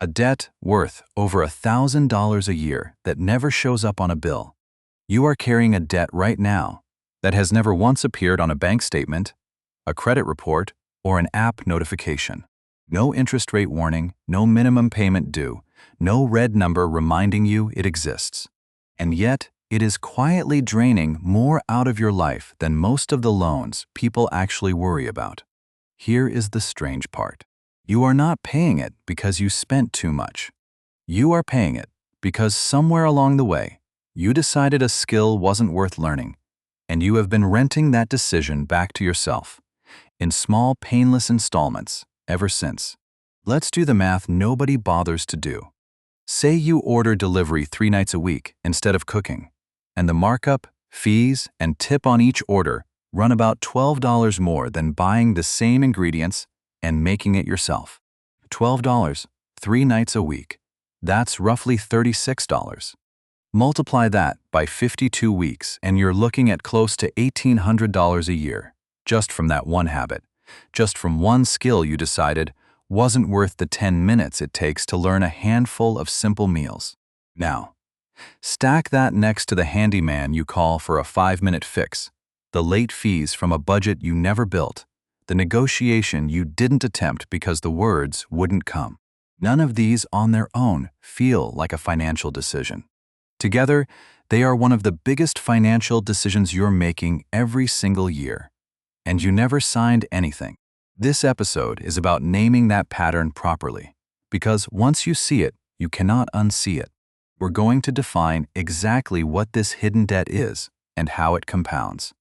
A debt worth over $1,000 a year that never shows up on a bill. You are carrying a debt right now that has never once appeared on a bank statement, a credit report, or an app notification. No interest rate warning, no minimum payment due, no red number reminding you it exists. And yet, it is quietly draining more out of your life than most of the loans people actually worry about. Here is the strange part. You are not paying it because you spent too much. You are paying it because somewhere along the way, you decided a skill wasn't worth learning, and you have been renting that decision back to yourself in small, painless installments ever since. Let's do the math nobody bothers to do. Say you order delivery 3 nights a week instead of cooking, and the markup, fees, and tip on each order run about $12 more than buying the same ingredients and making it yourself. $12, 3 nights a week. That's roughly $36. Multiply that by 52 weeks and you're looking at close to $1,800 a year, just from that one habit, just from one skill you decided wasn't worth the 10 minutes it takes to learn a handful of simple meals. Now, stack that next to the handyman you call for a 5-minute fix, the late fees from a budget you never built, the negotiation you didn't attempt because the words wouldn't come. None of these on their own feel like a financial decision. Together, they are one of the biggest financial decisions you're making every single year. And you never signed anything. This episode is about naming that pattern properly, because once you see it, you cannot unsee it. We're going to define exactly what this hidden debt is and how it compounds.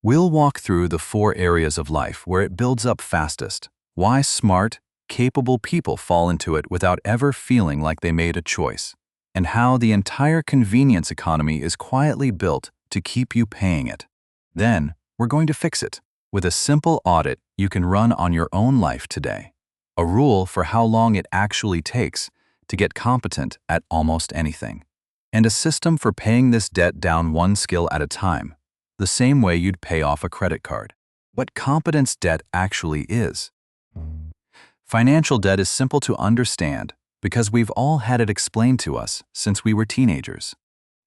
We'll walk through the 4 areas of life where it builds up fastest, why smart, capable people fall into it without ever feeling like they made a choice, and how the entire convenience economy is quietly built to keep you paying it. Then, we're going to fix it with a simple audit you can run on your own life today, a rule for how long it actually takes to get competent at almost anything, and a system for paying this debt down one skill at a time, the same way you'd pay off a credit card. What competence debt actually is. Financial debt is simple to understand because we've all had it explained to us since we were teenagers.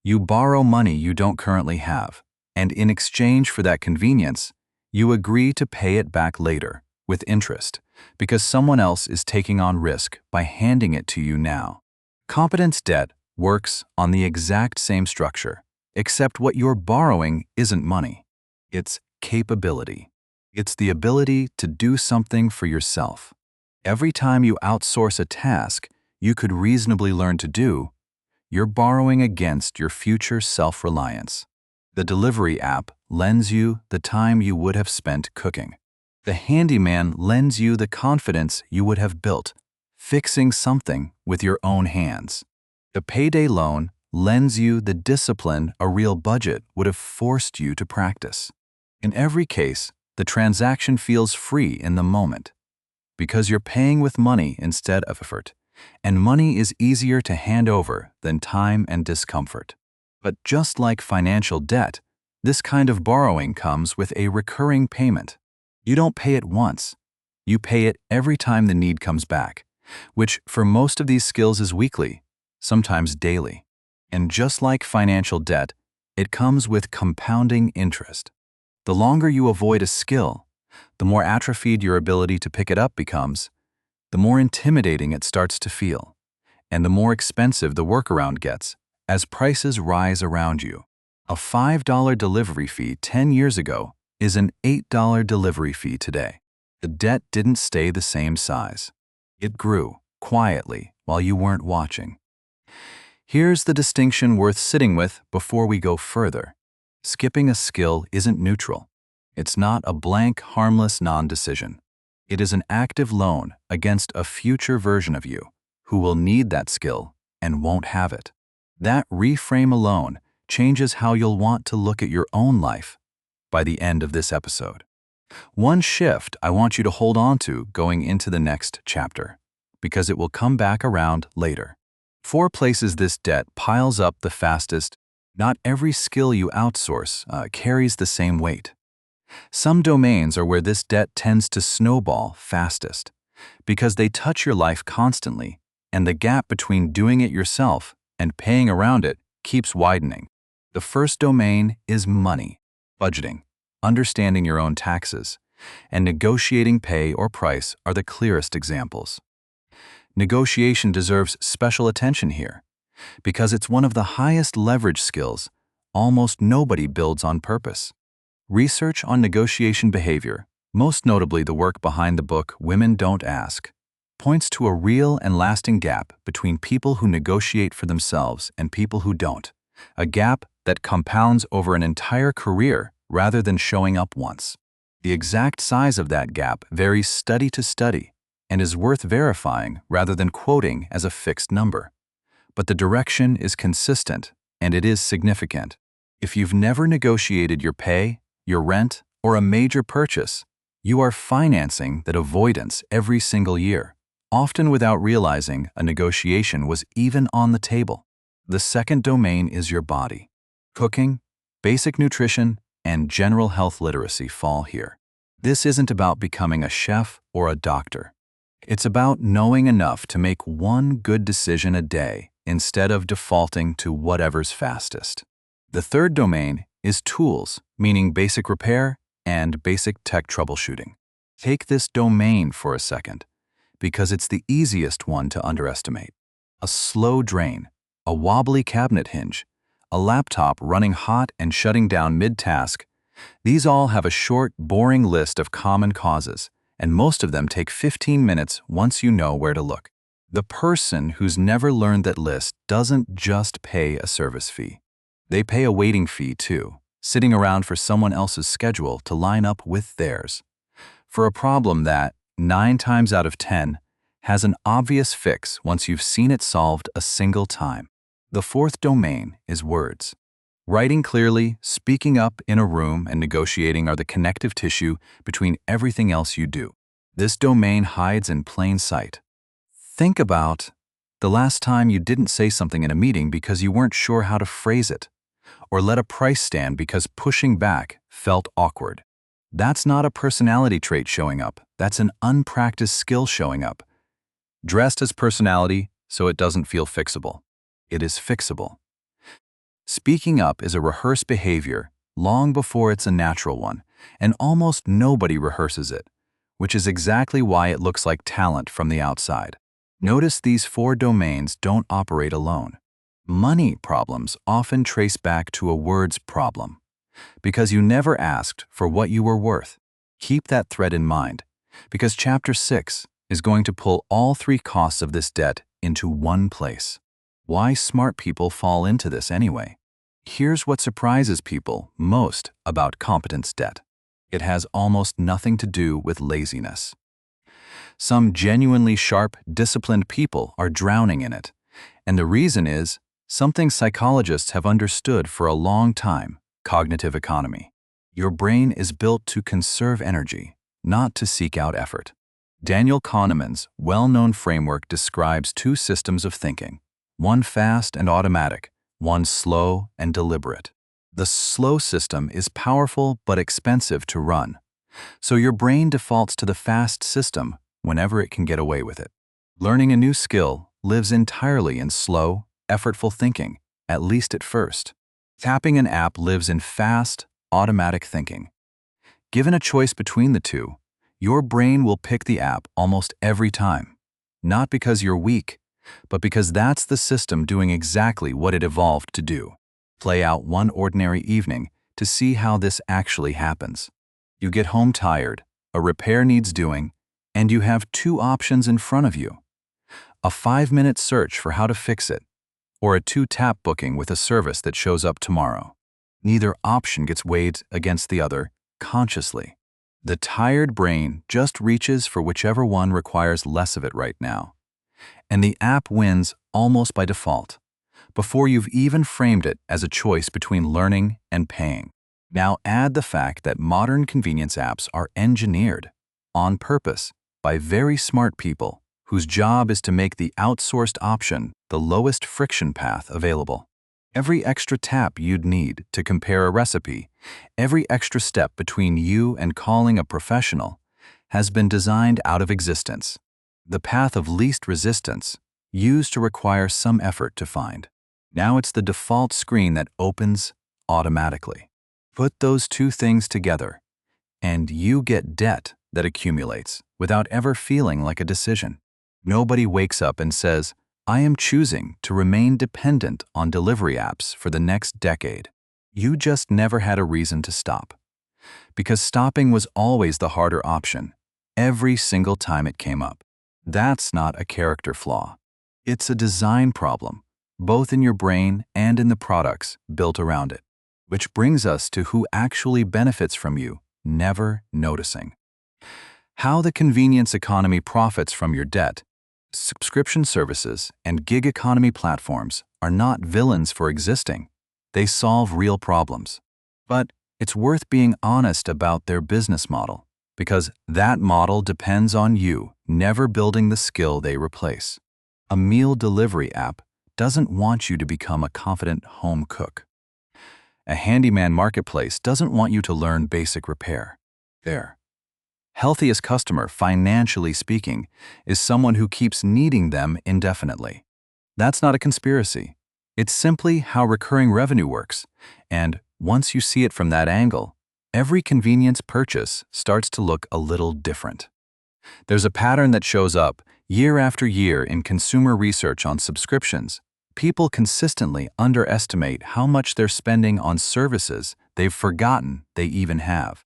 You borrow money you don't currently have, and in exchange for that convenience, you agree to pay it back later with interest because someone else is taking on risk by handing it to you now. Competence debt works on the exact same structure, except what you're borrowing isn't money. It's capability. It's the ability to do something for yourself. Every time you outsource a task you could reasonably learn to do, you're borrowing against your future self-reliance. The delivery app lends you the time you would have spent cooking. The handyman lends you the confidence you would have built fixing something with your own hands. The payday loan lends you the discipline a real budget would have forced you to practice. In every case, the transaction feels free in the moment because you're paying with money instead of effort, and money is easier to hand over than time and discomfort. But just like financial debt, this kind of borrowing comes with a recurring payment. You don't pay it once. You pay it every time the need comes back, which for most of these skills is weekly, sometimes daily. And just like financial debt, it comes with compounding interest. The longer you avoid a skill, the more atrophied your ability to pick it up becomes, the more intimidating it starts to feel, and the more expensive the workaround gets as prices rise around you. A $5 delivery fee 10 years ago is an $8 delivery fee today. The debt didn't stay the same size. It grew, quietly, while you weren't watching. Here's the distinction worth sitting with before we go further. Skipping a skill isn't neutral. It's not a blank, harmless non-decision. It is an active loan against a future version of you who will need that skill and won't have it. That reframe alone changes how you'll want to look at your own life by the end of this episode. One shift I want you to hold on to going into the next chapter, because it will come back around later. 4 places this debt piles up the fastest. Not every skill you outsource carries the same weight. Some domains are where this debt tends to snowball fastest, because they touch your life constantly and the gap between doing it yourself and paying around it keeps widening. The first domain is money, budgeting, understanding your own taxes, and negotiating pay or price are the clearest examples. Negotiation deserves special attention here because it's one of the highest leverage skills almost nobody builds on purpose. Research on negotiation behavior, most notably the work behind the book Women Don't Ask, points to a real and lasting gap between people who negotiate for themselves and people who don't, a gap that compounds over an entire career rather than showing up once. The exact size of that gap varies study to study and is worth verifying rather than quoting as a fixed number. But the direction is consistent and it is significant. If you've never negotiated your pay, your rent, or a major purchase, you are financing that avoidance every single year, often without realizing a negotiation was even on the table. The second domain is your body. Cooking, basic nutrition, and general health literacy fall here. This isn't about becoming a chef or a doctor. It's about knowing enough to make one good decision a day instead of defaulting to whatever's fastest. The third domain is tools, meaning basic repair and basic tech troubleshooting. Take this domain for a second, because it's the easiest one to underestimate. A slow drain, a wobbly cabinet hinge, a laptop running hot and shutting down mid-task, these all have a short, boring list of common causes, and most of them take 15 minutes once you know where to look. The person who's never learned that list doesn't just pay a service fee. They pay a waiting fee too, sitting around for someone else's schedule to line up with theirs. For a problem that, 9 times out of 10, has an obvious fix once you've seen it solved a single time. The fourth domain is words. Writing clearly, speaking up in a room, and negotiating are the connective tissue between everything else you do. This domain hides in plain sight. Think about the last time you didn't say something in a meeting because you weren't sure how to phrase it, or let a price stand because pushing back felt awkward. That's not a personality trait showing up. That's an unpracticed skill showing up. Dressed as personality so it doesn't feel fixable. It is fixable. Speaking up is a rehearsed behavior long before it's a natural one, and almost nobody rehearses it, which is exactly why it looks like talent from the outside. Notice these 4 domains don't operate alone. Money problems often trace back to a words problem, because you never asked for what you were worth. Keep that thread in mind, because Chapter 6 is going to pull all 3 costs of this debt into one place. Why smart people fall into this anyway? Here's what surprises people most about competence debt. It has almost nothing to do with laziness. Some genuinely sharp, disciplined people are drowning in it, and the reason is something psychologists have understood for a long time: cognitive economy. Your brain is built to conserve energy, not to seek out effort. Daniel Kahneman's well-known framework describes 2 systems of thinking, one fast and automatic, one slow and deliberate. The slow system is powerful but expensive to run, so your brain defaults to the fast system whenever it can get away with it. Learning a new skill lives entirely in slow, effortful thinking, at least at first. Tapping an app lives in fast, automatic thinking. Given a choice between the two, your brain will pick the app almost every time, not because you're weak, but because that's the system doing exactly what it evolved to do. Play out one ordinary evening to see how this actually happens. You get home tired, a repair needs doing, and you have 2 options in front of you: a 5-minute search for how to fix it, or a 2-tap booking with a service that shows up tomorrow. Neither option gets weighed against the other consciously. The tired brain just reaches for whichever one requires less of it right now, and the app wins almost by default, before you've even framed it as a choice between learning and paying. Now add the fact that modern convenience apps are engineered, on purpose, by very smart people whose job is to make the outsourced option the lowest friction path available. Every extra tap you'd need to compare a recipe, every extra step between you and calling a professional, has been designed out of existence. The path of least resistance, used to require some effort to find. Now it's the default screen that opens automatically. Put those two things together, and you get debt that accumulates without ever feeling like a decision. Nobody wakes up and says, I am choosing to remain dependent on delivery apps for the next decade. You just never had a reason to stop. Because stopping was always the harder option, every single time it came up. That's not a character flaw. It's a design problem, both in your brain and in the products built around it. Which brings us to who actually benefits from you never noticing. How the convenience economy profits from your debt. Subscription services and gig economy platforms are not villains for existing. They solve real problems. But it's worth being honest about their business model, because that model depends on you never building the skill they replace. A meal delivery app doesn't want you to become a confident home cook. A handyman marketplace doesn't want you to learn basic repair. Their healthiest customer, financially speaking, is someone who keeps needing them indefinitely. That's not a conspiracy. It's simply how recurring revenue works, and once you see it from that angle, every convenience purchase starts to look a little different. There's a pattern that shows up year after year in consumer research on subscriptions. People consistently underestimate how much they're spending on services they've forgotten they even have.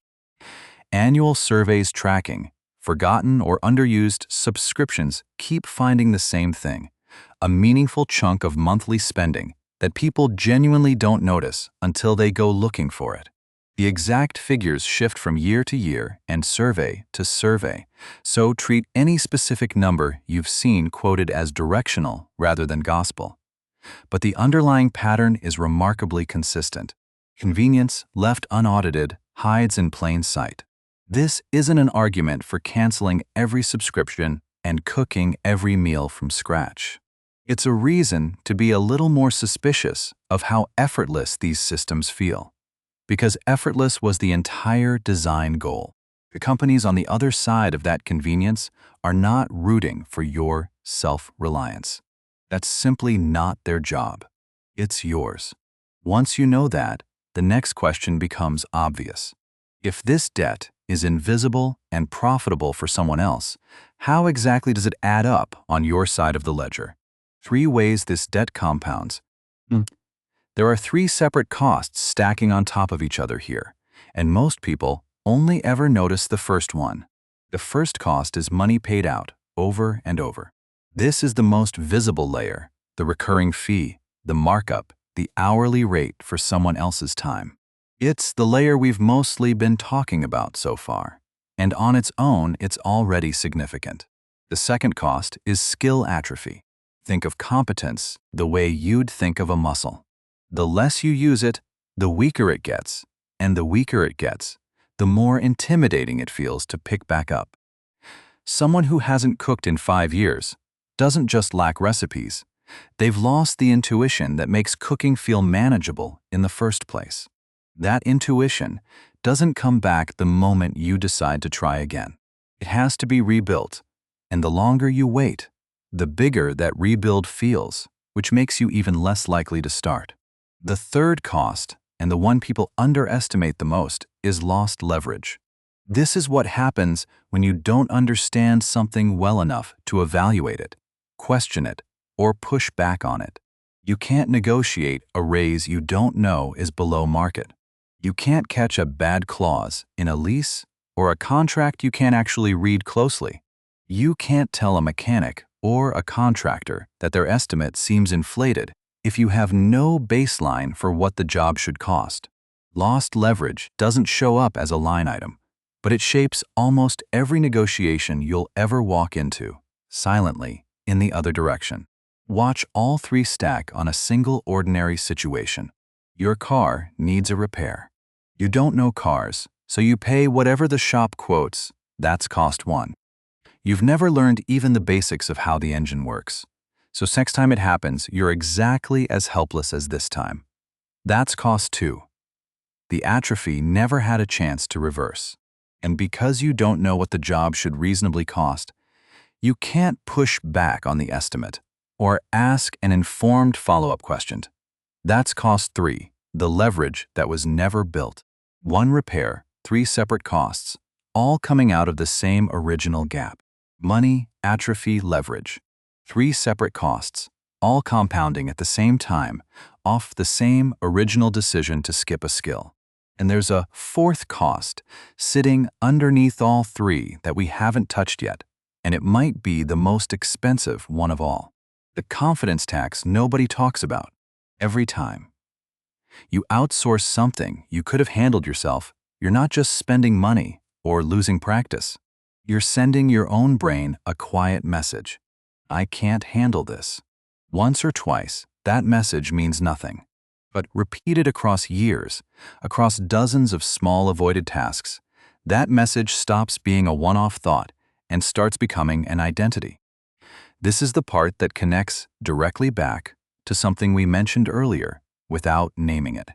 Annual surveys tracking forgotten or underused subscriptions keep finding the same thing, a meaningful chunk of monthly spending that people genuinely don't notice until they go looking for it. The exact figures shift from year to year and survey to survey, so treat any specific number you've seen quoted as directional rather than gospel. But the underlying pattern is remarkably consistent. Convenience, left unaudited, hides in plain sight. This isn't an argument for canceling every subscription and cooking every meal from scratch. It's a reason to be a little more suspicious of how effortless these systems feel. Because effortless was the entire design goal. The companies on the other side of that convenience are not rooting for your self-reliance. That's simply not their job. It's yours. Once you know that, the next question becomes obvious. If this debt is invisible and profitable for someone else, how exactly does it add up on your side of the ledger? 3 ways this debt compounds. There are 3 separate costs stacking on top of each other here, and most people only ever notice the first one. The first cost is money paid out over and over. This is the most visible layer, the recurring fee, the markup, the hourly rate for someone else's time. It's the layer we've mostly been talking about so far, and on its own, it's already significant. The second cost is skill atrophy. Think of competence the way you'd think of a muscle. The less you use it, the weaker it gets, and the weaker it gets, the more intimidating it feels to pick back up. Someone who hasn't cooked in 5 years doesn't just lack recipes, they've lost the intuition that makes cooking feel manageable in the first place. That intuition doesn't come back the moment you decide to try again. It has to be rebuilt, and the longer you wait, the bigger that rebuild feels, which makes you even less likely to start. The third cost, and the one people underestimate the most, is lost leverage. This is what happens when you don't understand something well enough to evaluate it, question it, or push back on it. You can't negotiate a raise you don't know is below market. You can't catch a bad clause in a lease or a contract you can't actually read closely. You can't tell a mechanic or a contractor that their estimate seems inflated if you have no baseline for what the job should cost. Lost leverage doesn't show up as a line item, but it shapes almost every negotiation you'll ever walk into, silently, in the other direction. Watch all 3 stack on a single ordinary situation. Your car needs a repair. You don't know cars, so you pay whatever the shop quotes. That's cost 1. You've never learned even the basics of how the engine works. So next time it happens, you're exactly as helpless as this time. That's cost 2. The atrophy never had a chance to reverse. And because you don't know what the job should reasonably cost, you can't push back on the estimate. Or ask an informed follow-up question. That's cost 3, the leverage that was never built. 1 repair, 3 separate costs, all coming out of the same original gap. Money, atrophy, leverage. 3 separate costs, all compounding at the same time, off the same original decision to skip a skill. And there's a 4th cost, sitting underneath all 3 that we haven't touched yet, and it might be the most expensive one of all. The confidence tax nobody talks about. Every time you outsource something you could have handled yourself, you're not just spending money or losing practice. You're sending your own brain a quiet message. I can't handle this. Once or twice, that message means nothing. But repeated across years, across dozens of small avoided tasks, that message stops being a one-off thought and starts becoming an identity. This is the part that connects directly back to something we mentioned earlier without naming it.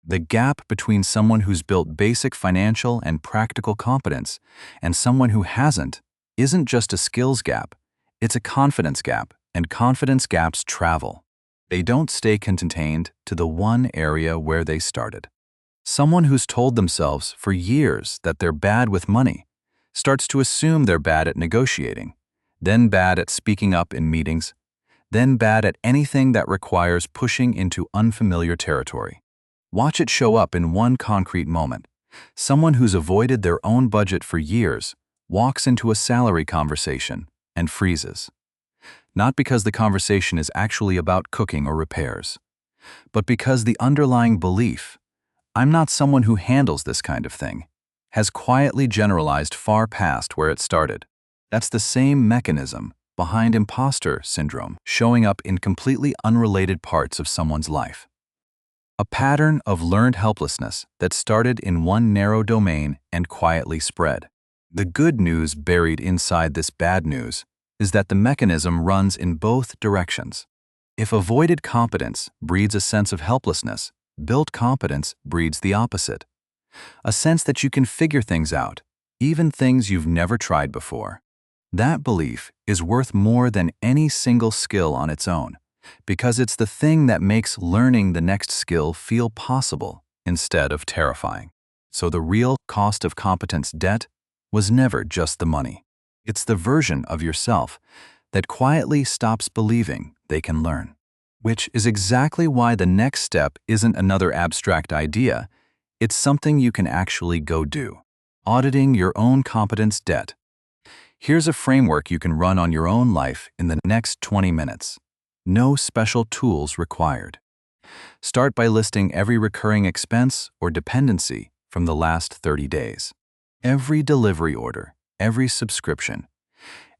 The gap between someone who's built basic financial and practical competence and someone who hasn't isn't just a skills gap, it's a confidence gap, and confidence gaps travel. They don't stay contained to the one area where they started. Someone who's told themselves for years that they're bad with money starts to assume they're bad at negotiating, then bad at speaking up in meetings, then bad at anything that requires pushing into unfamiliar territory. Watch it show up in one concrete moment. Someone who's avoided their own budget for years walks into a salary conversation and freezes. Not because the conversation is actually about cooking or repairs, but because the underlying belief, "I'm not someone who handles this kind of thing," has quietly generalized far past where it started. That's the same mechanism behind imposter syndrome showing up in completely unrelated parts of someone's life. A pattern of learned helplessness that started in one narrow domain and quietly spread. The good news buried inside this bad news is that the mechanism runs in both directions. If avoided competence breeds a sense of helplessness, built competence breeds the opposite. A sense that you can figure things out, even things you've never tried before. That belief is worth more than any single skill on its own, because it's the thing that makes learning the next skill feel possible instead of terrifying. So the real cost of competence debt was never just the money. It's the version of yourself that quietly stops believing they can learn. Which is exactly why the next step isn't another abstract idea, it's something you can actually go do. Auditing your own competence debt. Here's a framework you can run on your own life in the next 20 minutes. No special tools required. Start by listing every recurring expense or dependency from the last 30 days. Every delivery order, every subscription,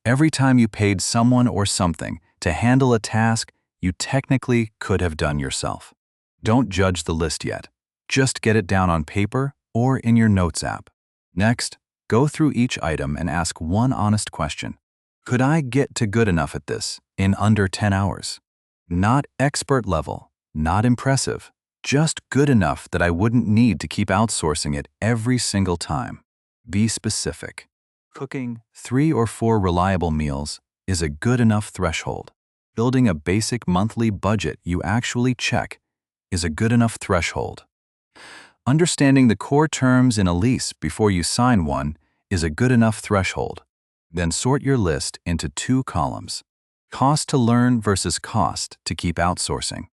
every time you paid someone or something to handle a task you technically could have done yourself. Don't judge the list yet. Just get it down on paper or in your notes app. Next, go through each item and ask one honest question. Could I get to good enough at this in under 10 hours? Not expert level, not impressive, just good enough that I wouldn't need to keep outsourcing it every single time. Be specific. Cooking 3 or 4 reliable meals is a good enough threshold. Building a basic monthly budget you actually check is a good enough threshold. Understanding the core terms in a lease before you sign one is a good enough threshold. Then sort your list into 2 columns. Cost to learn versus cost to keep outsourcing.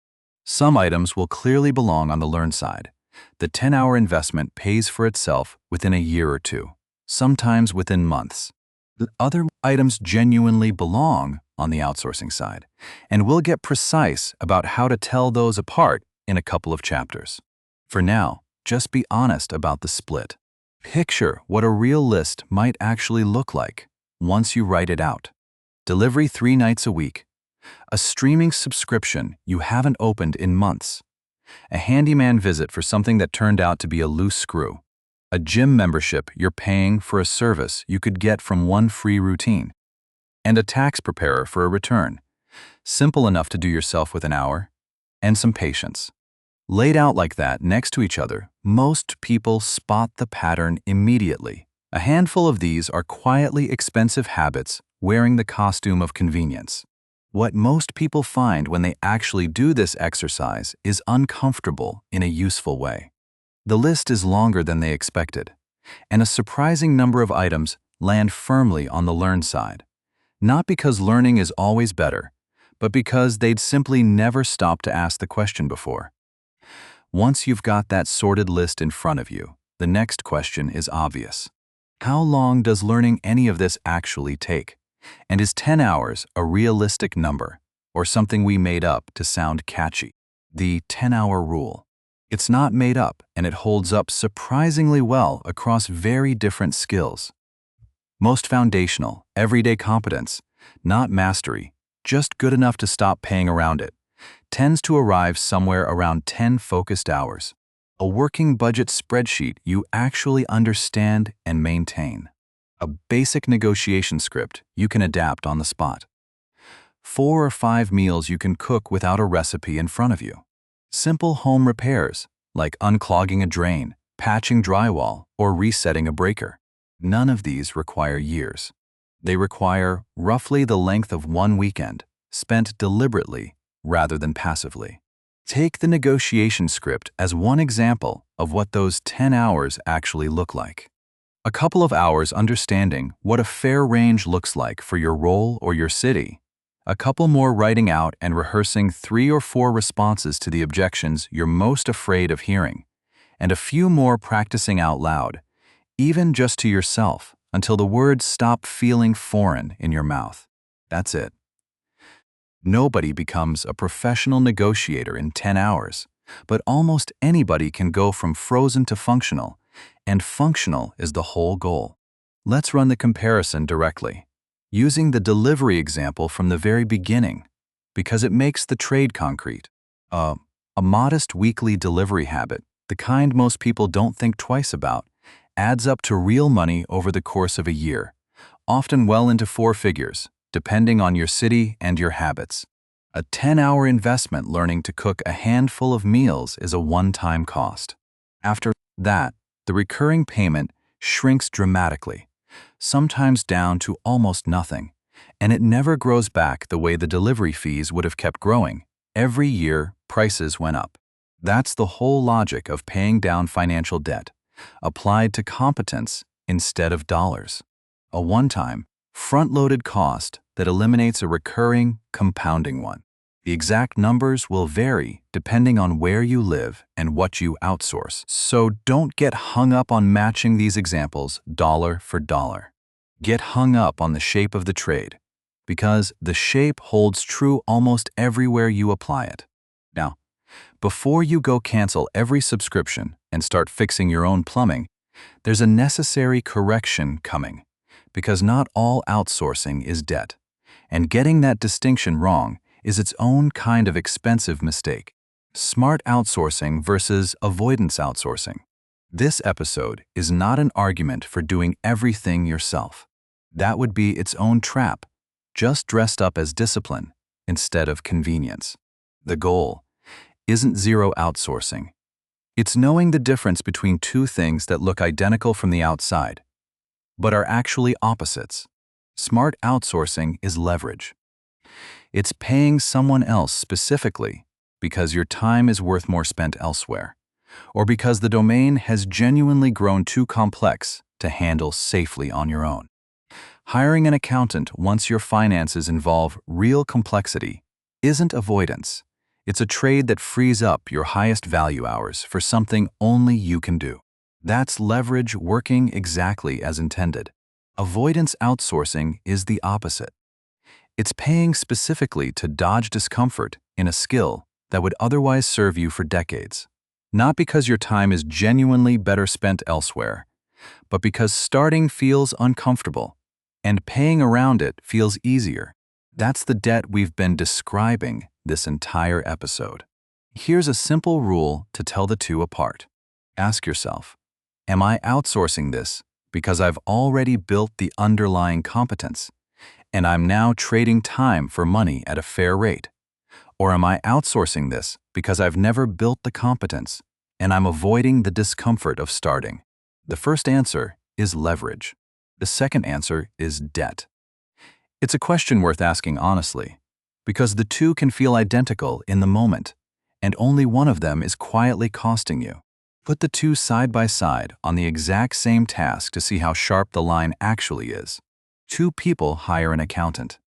Some items will clearly belong on the learn side. The 10-hour investment pays for itself within a year or 2, sometimes within months. The other items genuinely belong on the outsourcing side, and we'll get precise about how to tell those apart in a couple of chapters. For now, just be honest about the split. Picture what a real list might actually look like once you write it out. Delivery 3 nights a week. A streaming subscription you haven't opened in months. A handyman visit for something that turned out to be a loose screw. A gym membership you're paying for a service you could get from one free routine. And a tax preparer for a return. Simple enough to do yourself with an hour. And some patience. Laid out like that next to each other, most people spot the pattern immediately. A handful of these are quietly expensive habits wearing the costume of convenience. What most people find when they actually do this exercise is uncomfortable in a useful way. The list is longer than they expected, and a surprising number of items land firmly on the learn side. Not because learning is always better, but because they'd simply never stopped to ask the question before. Once you've got that sorted list in front of you, the next question is obvious. How long does learning any of this actually take? And is 10 hours a realistic number, or something we made up to sound catchy? The 10-hour rule. It's not made up, and it holds up surprisingly well across very different skills. Most foundational, everyday competence, not mastery, just good enough to stop paying around it, tends to arrive somewhere around 10 focused hours. A working budget spreadsheet you actually understand and maintain. A basic negotiation script you can adapt on the spot. 4 or 5 meals you can cook without a recipe in front of you. Simple home repairs, like unclogging a drain, patching drywall, or resetting a breaker. None of these require years. They require roughly the length of one weekend, spent deliberately rather than passively. Take the negotiation script as one example of what those 10 hours actually look like. A couple of hours understanding what a fair range looks like for your role or your city. A couple more writing out and rehearsing 3 or 4 responses to the objections you're most afraid of hearing. And a few more practicing out loud, even just to yourself, until the words stop feeling foreign in your mouth. That's it. Nobody becomes a professional negotiator in 10 hours, but almost anybody can go from frozen to functional, and functional is the whole goal. Let's run the comparison directly, using the delivery example from the very beginning, because it makes the trade concrete. A modest weekly delivery habit, the kind most people don't think twice about, adds up to real money over the course of a year, often well into 4 figures, depending on your city and your habits. A 10-hour investment learning to cook a handful of meals is a one-time cost. After that, the recurring payment shrinks dramatically, sometimes down to almost nothing, and it never grows back the way the delivery fees would have kept growing. Every year, prices went up. That's the whole logic of paying down financial debt, applied to competence instead of dollars. A one-time, front-loaded cost that eliminates a recurring, compounding one. The exact numbers will vary depending on where you live and what you outsource, so don't get hung up on matching these examples dollar for dollar. Get hung up on the shape of the trade, because the shape holds true almost everywhere you apply it. Now, before you go cancel every subscription and start fixing your own plumbing, there's a necessary correction coming, because not all outsourcing is debt, and getting that distinction wrong is its own kind of expensive mistake. Smart outsourcing versus avoidance outsourcing. This episode is not an argument for doing everything yourself. That would be its own trap, just dressed up as discipline instead of convenience. The goal isn't zero outsourcing. It's knowing the difference between two things that look identical from the outside, but are actually opposites. Smart outsourcing is leverage. It's paying someone else specifically because your time is worth more spent elsewhere, or because the domain has genuinely grown too complex to handle safely on your own. Hiring an accountant once your finances involve real complexity isn't avoidance. It's a trade that frees up your highest value hours for something only you can do. That's leverage working exactly as intended. Avoidance outsourcing is the opposite. It's paying specifically to dodge discomfort in a skill that would otherwise serve you for decades. Not because your time is genuinely better spent elsewhere, but because starting feels uncomfortable and paying around it feels easier. That's the debt we've been describing this entire episode. Here's a simple rule to tell the two apart. Ask yourself, am I outsourcing this because I've already built the underlying competence, and I'm now trading time for money at a fair rate? Or am I outsourcing this because I've never built the competence, and I'm avoiding the discomfort of starting? The first answer is leverage. The second answer is debt. It's a question worth asking honestly. because the two can feel identical in the moment, and only one of them is quietly costing you. Put the two side by side on the exact same task to see how sharp the line actually is. Two people hire an accountant.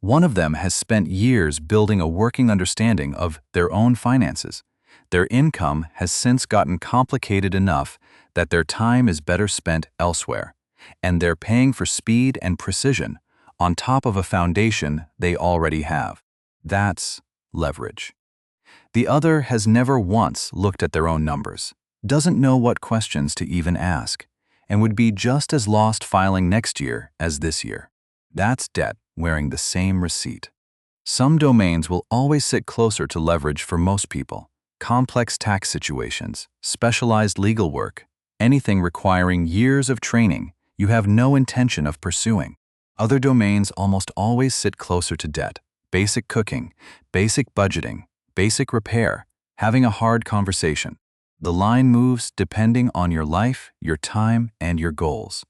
One of them has spent years building a working understanding of their own finances. Their income has since gotten complicated enough that their time is better spent elsewhere, and they're paying for speed and precision on top of a foundation they already have. That's leverage. The other has never once looked at their own numbers, doesn't know what questions to even ask, and would be just as lost filing next year as this year. That's debt wearing the same receipt. Some domains will always sit closer to leverage for most people. Complex tax situations, specialized legal work, anything requiring years of training you have no intention of pursuing. Other domains almost always sit closer to debt. Basic cooking, basic budgeting, basic repair, having a hard conversation. The line moves depending on your life, your time, and your goals.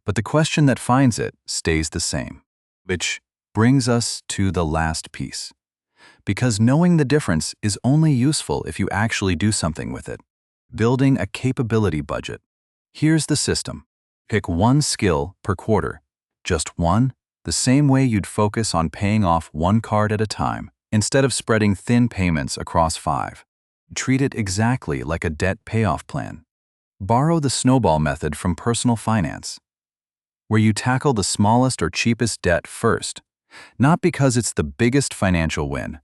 But the question that finds it stays the same. Which brings us to the last piece. Because knowing the difference is only useful if you actually do something with it. Building a capability budget. Here's the system. Pick one skill per quarter. Just one, the same way you'd focus on paying off one card at a time, instead of spreading thin payments across 5. Treat it exactly like a debt payoff plan. Borrow the snowball method from personal finance, where you tackle the smallest or cheapest debt first, not because it's the biggest financial win,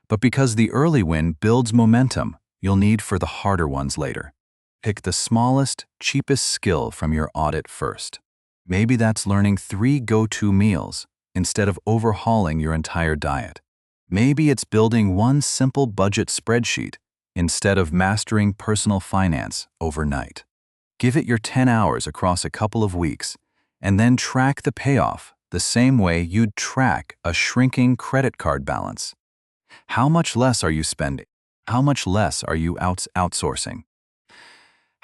but because the early win builds momentum you'll need for the harder ones later. Pick the smallest, cheapest skill from your audit first. Maybe that's learning 3 go-to meals instead of overhauling your entire diet. Maybe it's building one simple budget spreadsheet instead of mastering personal finance overnight. Give it your 10 hours across a couple of weeks, and then track the payoff the same way you'd track a shrinking credit card balance. How much less are you spending? How much less are you outsourcing?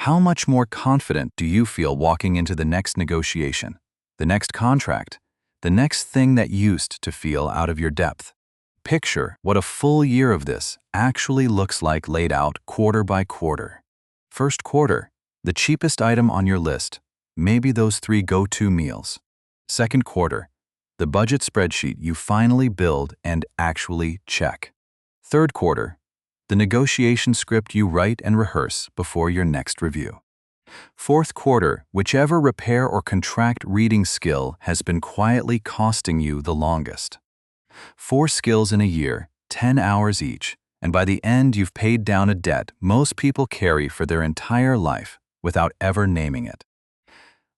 How much more confident do you feel walking into the next negotiation, the next contract, the next thing that used to feel out of your depth? Picture what a full year of this actually looks like laid out quarter by quarter. First quarter, the cheapest item on your list, maybe those 3 go-to meals. Second quarter, the budget spreadsheet you finally build and actually check. Third quarter, the negotiation script you write and rehearse before your next review. Fourth quarter, whichever repair or contract reading skill has been quietly costing you the longest. 4 skills in a year, 10 hours each, and by the end you've paid down a debt most people carry for their entire life without ever naming it.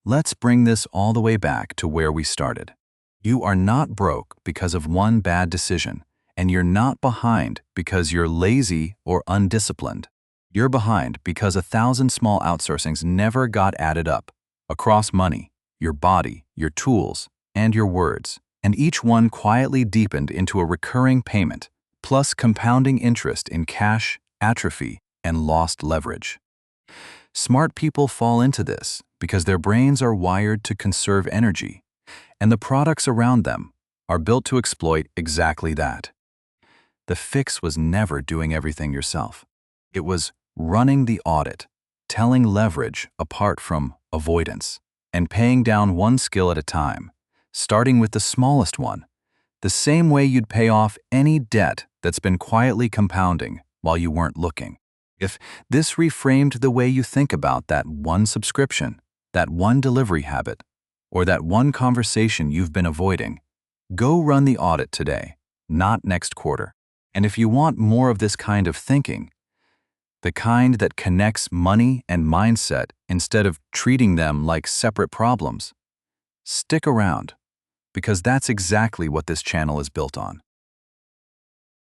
Let's bring this all the way back to where we started. You are not broke because of one bad decision, and you're not behind because you're lazy or undisciplined. You're behind because 1,000 small outsourcings never got added up across money, your body, your tools, and your words, and each one quietly deepened into a recurring payment, plus compounding interest in cash, atrophy, and lost leverage. Smart people fall into this because their brains are wired to conserve energy, and the products around them are built to exploit exactly that. The fix was never doing everything yourself. It was running the audit, telling leverage apart from avoidance, and paying down one skill at a time, starting with the smallest one, the same way you'd pay off any debt that's been quietly compounding while you weren't looking. If this reframed the way you think about that one subscription, that one delivery habit, or that one conversation you've been avoiding, go run the audit today, not next quarter. And if you want more of this kind of thinking, the kind that connects money and mindset instead of treating them like separate problems, stick around, because that's exactly what this channel is built on.